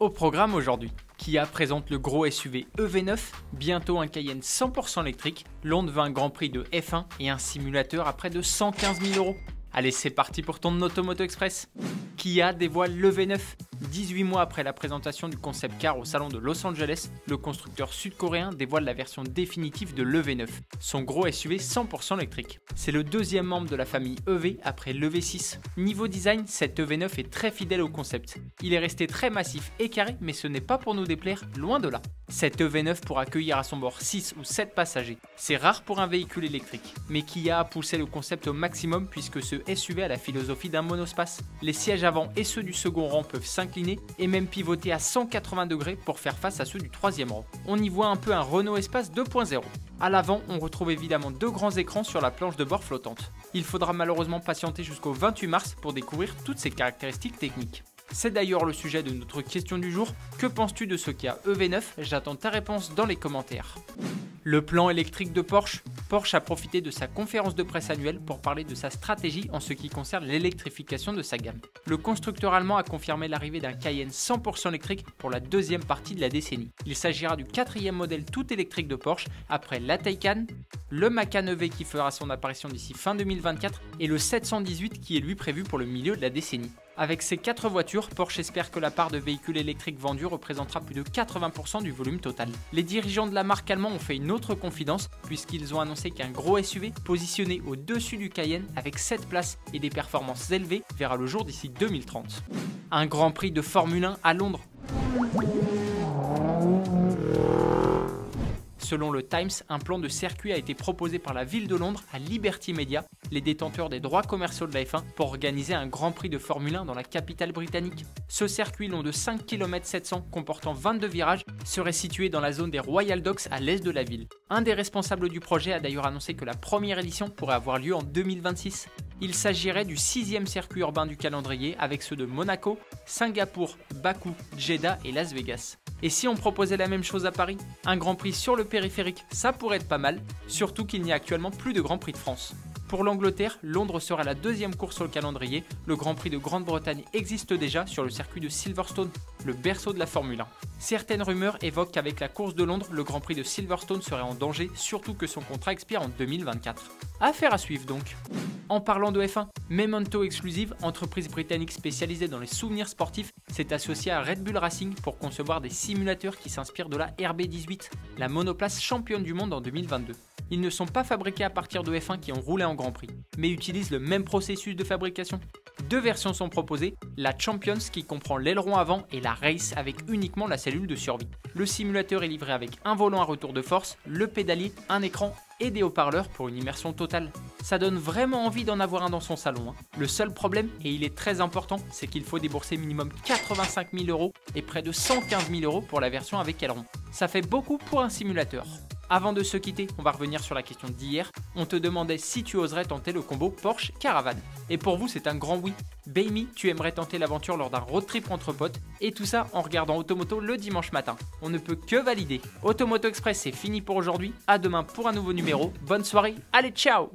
Au programme aujourd'hui, Kia présente le gros SUV EV9, bientôt un Cayenne 100% électrique, l'Onde veut un Grand Prix de F1 et un simulateur à près de 115 000 €. Allez, c'est parti pour ton Automoto Express. Kia dévoile l'EV9. 18 mois après la présentation du concept car au salon de Los Angeles, le constructeur sud-coréen dévoile la version définitive de l'EV9, son gros SUV 100% électrique. C'est le deuxième membre de la famille EV après l'EV6. Niveau design, cet EV9 est très fidèle au concept. Il est resté très massif et carré, mais ce n'est pas pour nous déplaire, loin de là. Cet EV9 pourra accueillir à son bord 6 ou 7 passagers. C'est rare pour un véhicule électrique, mais Kia a poussé le concept au maximum puisque ce SUV a la philosophie d'un monospace. Les sièges avant et ceux du second rang peuvent s'incliner et même pivoter à 180 degrés pour faire face à ceux du troisième rang. On y voit un peu un Renault Espace 2.0. À l'avant, on retrouve évidemment deux grands écrans sur la planche de bord flottante. Il faudra malheureusement patienter jusqu'au 28 mars pour découvrir toutes ces caractéristiques techniques. C'est d'ailleurs le sujet de notre question du jour. Que penses-tu de ce Kia EV9? J'attends ta réponse dans les commentaires. Le plan électrique de Porsche. Porsche a profité de sa conférence de presse annuelle pour parler de sa stratégie en ce qui concerne l'électrification de sa gamme. Le constructeur allemand a confirmé l'arrivée d'un Cayenne 100% électrique pour la deuxième partie de la décennie. Il s'agira du quatrième modèle tout électrique de Porsche après la Taycan, le Macan EV qui fera son apparition d'ici fin 2024 et le 718 qui est lui prévu pour le milieu de la décennie. Avec ces 4 voitures, Porsche espère que la part de véhicules électriques vendus représentera plus de 80% du volume total. Les dirigeants de la marque allemande ont fait une autre confidence puisqu'ils ont annoncé qu'un gros SUV positionné au-dessus du Cayenne avec 7 places et des performances élevées verra le jour d'ici 2030. Un Grand Prix de Formule 1 à Londres. Selon le Times, un plan de circuit a été proposé par la ville de Londres à Liberty Media, les détenteurs des droits commerciaux de la F1, pour organiser un Grand Prix de Formule 1 dans la capitale britannique. Ce circuit long de 5 km 700 comportant 22 virages serait situé dans la zone des Royal Docks à l'est de la ville. Un des responsables du projet a d'ailleurs annoncé que la première édition pourrait avoir lieu en 2026. Il s'agirait du 6e circuit urbain du calendrier avec ceux de Monaco, Singapour, Bakou, Jeddah et Las Vegas. Et si on proposait la même chose à Paris? Un Grand Prix sur le périphérique, ça pourrait être pas mal, surtout qu'il n'y a actuellement plus de Grand Prix de France. Pour l'Angleterre, Londres sera la deuxième course sur le calendrier. Le Grand Prix de Grande-Bretagne existe déjà sur le circuit de Silverstone, le berceau de la Formule 1. Certaines rumeurs évoquent qu'avec la course de Londres, le Grand Prix de Silverstone serait en danger, surtout que son contrat expire en 2024. Affaire à suivre donc. En parlant de F1, Memento Exclusive, entreprise britannique spécialisée dans les souvenirs sportifs, s'est associée à Red Bull Racing pour concevoir des simulateurs qui s'inspirent de la RB18, la monoplace championne du monde en 2022. Ils ne sont pas fabriqués à partir de F1 qui ont roulé en Grand Prix, mais utilisent le même processus de fabrication. Deux versions sont proposées, la Champions qui comprend l'aileron avant et la Race avec uniquement la cellule de survie. Le simulateur est livré avec un volant à retour de force, le pédalier, un écran et des haut-parleurs pour une immersion totale. Ça donne vraiment envie d'en avoir un dans son salon. Le seul problème, et il est très important, c'est qu'il faut débourser minimum 85 000 € et près de 115 000 € pour la version avec aileron. Ça fait beaucoup pour un simulateur. Avant de se quitter, on va revenir sur la question d'hier. On te demandait si tu oserais tenter le combo Porsche Caravane. Et pour vous, c'est un grand oui. Baimi, tu aimerais tenter l'aventure lors d'un road trip entre potes. Et tout ça en regardant Automoto le dimanche matin. On ne peut que valider. Automoto Express, c'est fini pour aujourd'hui. À demain pour un nouveau numéro. Bonne soirée. Allez, ciao!